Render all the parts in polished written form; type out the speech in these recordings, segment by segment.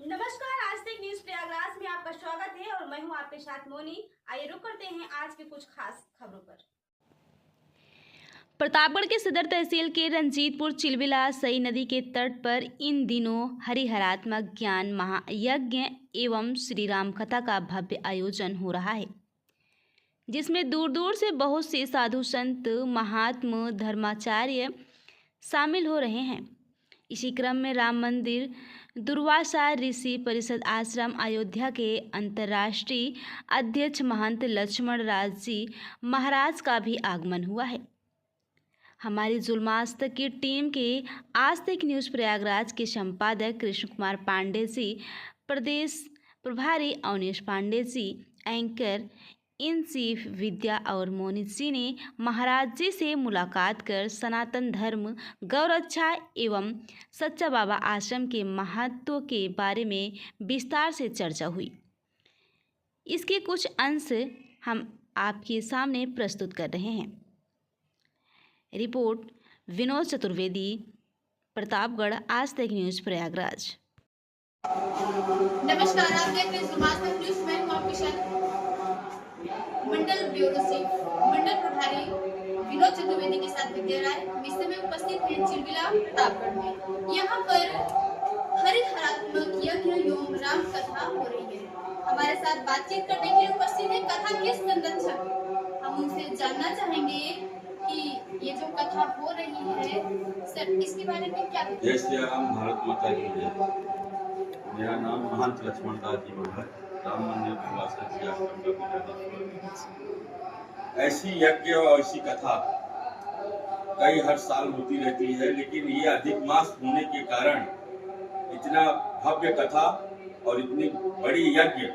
नमस्कार, आज तक न्यूज प्रयागराज में आपका स्वागत है और मैं हूं आपके साथ मोनी। आइए रुक करते हैं आज के कुछ खास खबरों पर। प्रतापगढ़ के सदर तहसील के रंजीतपुर चिलबिला सई नदी के तट पर इन दिनों हरिहरात्मक ज्ञान महायज्ञ एवं श्री राम कथा का भव्य आयोजन हो रहा है, जिसमें दूर दूर से बहुत से साधु संत महात्मा धर्माचार्य शामिल हो रहे हैं। इसी क्रम में राम मंदिर दुर्वासा ऋषि परिषद आश्रम अयोध्या के अंतर्राष्ट्रीय अध्यक्ष महंत लक्ष्मण राज जी महाराज का भी आगमन हुआ है। हमारी जुल्मास्त की टीम के आज तक न्यूज़ प्रयागराज के संपादक कृष्ण कुमार पांडे जी, प्रदेश प्रभारी Awanish Pandey ji, anchor in chief विद्या और मोनित जी ने महाराज जी से मुलाकात कर सनातन धर्म गौरक्षा एवं सच्चा बाबा आश्रम के महत्व के बारे में विस्तार से चर्चा हुई। इसके कुछ अंश हम आपके सामने प्रस्तुत कर रहे हैं। रिपोर्ट विनोद चतुर्वेदी, प्रतापगढ़, आज तक न्यूज़ प्रयागराज। नमस्कार, आप देख रहे हैं जुल्मास्त न्यूज़ में। हूं आपके साथ मंडल ब्यूरो चीफ मंडल प्रभारी विनोद चतुर्वेदी के साथ विद्या राय इस समय उपस्थित हैं चिलबिला प्रतापगढ़ में। यहाँ पर हरिहरात्मक यज्ञ एवं राम कथा हो रही है। हमारे साथ बातचीत करने के लिए उपस्थित है कथा के संरक्षक। हम उनसे जानना चाहेंगे कि ये जो कथा हो रही है सर, इसके बारे में क्या? जय श्री राम, भारत माता की जय। मेरा नाम महंत लक्ष्मण दास जी महाराज, राम मंदिर दुर्वासा जी आश्रम का पीठाधीश्वर। ऐसी यज्ञ और ऐसी कथा कई हर साल होती रहती है, लेकिन ये अधिक मास होने के कारण इतना भव्य कथा और इतनी बड़ी यज्ञ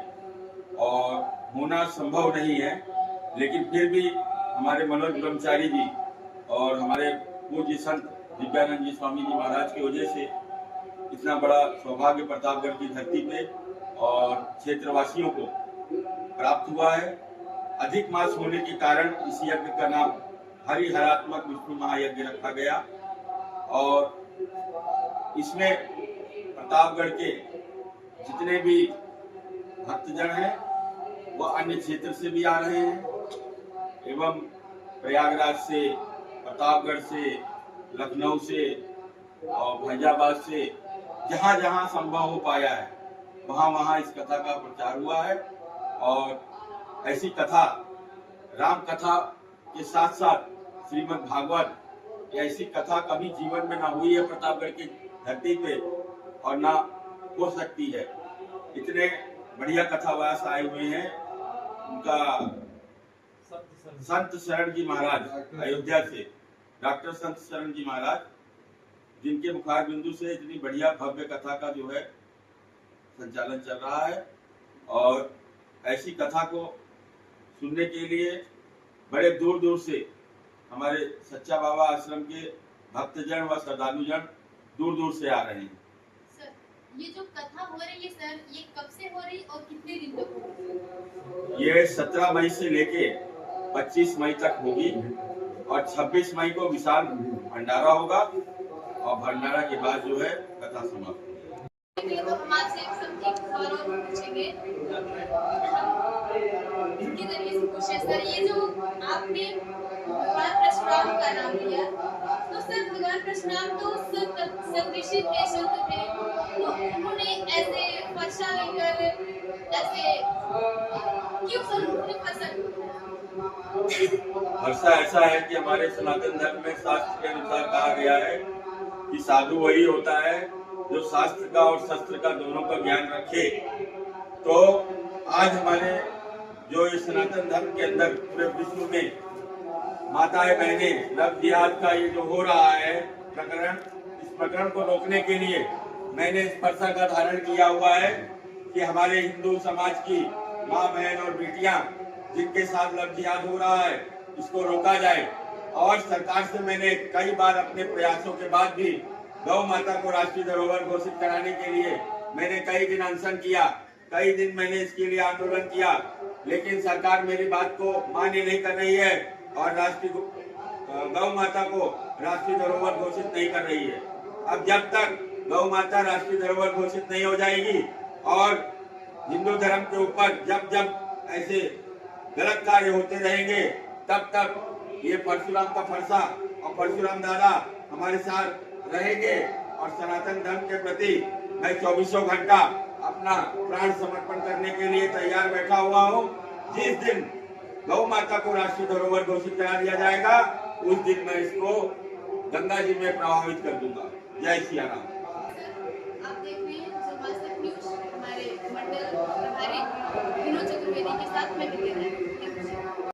और होना संभव नहीं है। लेकिन फिर भी हमारे मनोज ब्रह्मचारी जी और हमारे पूज्य संत दिव्यानंद जी स्वामी जी महाराज की वजह से इतना बड़ा सौभाग्य प्रतापगढ़ की धरती पे और क्षेत्रवासियों को प्राप्त हुआ है। अधिक मास होने के कारण इस यज्ञ का नाम हरिहरात्मक विष्णु महायज्ञ रखा गया और इसमें प्रतापगढ़ के जितने भी भक्तजन हैं वह अन्य क्षेत्र से भी आ रहे हैं एवं प्रयागराज से, प्रतापगढ़ से, लखनऊ से और फैजाबाद से जहाँ जहाँ संभव हो पाया है वहाँ वहाँ इस कथा का प्रचार हुआ है। और ऐसी कथा, राम कथा के साथ साथ श्रीमद् भागवत, ऐसी कथा कभी जीवन में ना हुई है प्रतापगढ़ की धरती पे और ना हो सकती है। इतने बढ़िया कथावास आए हुए हैं। उनका संत शरण जी महाराज अयोध्या से, डॉक्टर संत शरण जी महाराज, जिनके मुखार बिंदु से इतनी बढ़िया भव्य कथा का जो है संचालन चल रहा है। और ऐसी कथा को सुनने के लिए बड़े दूर दूर से हमारे सच्चा बाबा आश्रम के भक्तजन व श्रद्धालुजन दूर दूर से आ रहे हैं। सर, ये जो कथा हो रही है सर, ये कब से हो रही और कितने दिन तक होगी? ये 17 मई से लेके 25 मई तक होगी और 26 मई को विशाल भंडारा होगा और भंडारा के बाद जो है कथा समाप्त होगी। तो हम आपसे एक सवाल और पूछेंगे। हम इनके जरिए से पूछे सर, ये जो आपने भगवान परशुराम का नाम लिया, तो सर भगवान परशुराम तो सदृशी के संत थे, तो उन्होंने ऐसे वर्षा लेकर ऐसे क्यों सर उन्होंने फसल? वर्षा ऐसा है कि हमारे सनातन धर्म में शास्त्र के अनुसार कहा गया है कि साधु वही होता है जो शास्त्र का और शस्त्र का दोनों का ज्ञान रखे। तो आज हमारे जो इस सनातन धर्म के अंदर पूरे विश्व में माताएं बहने लव जिहाद का ये जो हो रहा है प्रकरण, इस प्रकरण को रोकने के लिए मैंने इस पर्चा का धारण किया हुआ है कि हमारे हिंदू समाज की माँ बहन और बेटियां जिनके साथ लव जिहाद हो रहा है इसको रोका जाए। और सरकार से मैंने कई बार अपने प्रयासों के बाद भी गौ माता को राष्ट्रीय धरोहर घोषित कराने के लिए मैंने कई दिन अनशन किया, कई दिन मैंने इसके लिए आंदोलन किया, लेकिन सरकार मेरी बात को मान्य नहीं कर रही है और राष्ट्रीय गौ माता को राष्ट्रीय धरोहर घोषित नहीं कर रही है। अब जब तक गौ माता राष्ट्रीय धरोहर घोषित नहीं हो जाएगी। और हिंदू धर्म के ऊपर जब जब ऐसे गलत कार्य होते रहेंगे तब तक ये परशुराम का फरसा और परशुराम दादा हमारे साथ रहेंगे। और सनातन धर्म के प्रति मैं 24 घंटा अपना प्राण समर्पण करने के लिए तैयार बैठा हुआ हूँ। जिस दिन गौ माता को राष्ट्रीय धरोहर घोषित करा दिया जाएगा उस दिन मैं इसको गंगा जी में प्रभावित कर दूंगा। जय सिया राम। आप देख रहे हैं समाज तक न्यूज, हमारे मंडल प्रभारी विनोद चतुर्वेदी के साथ मैं विद्या।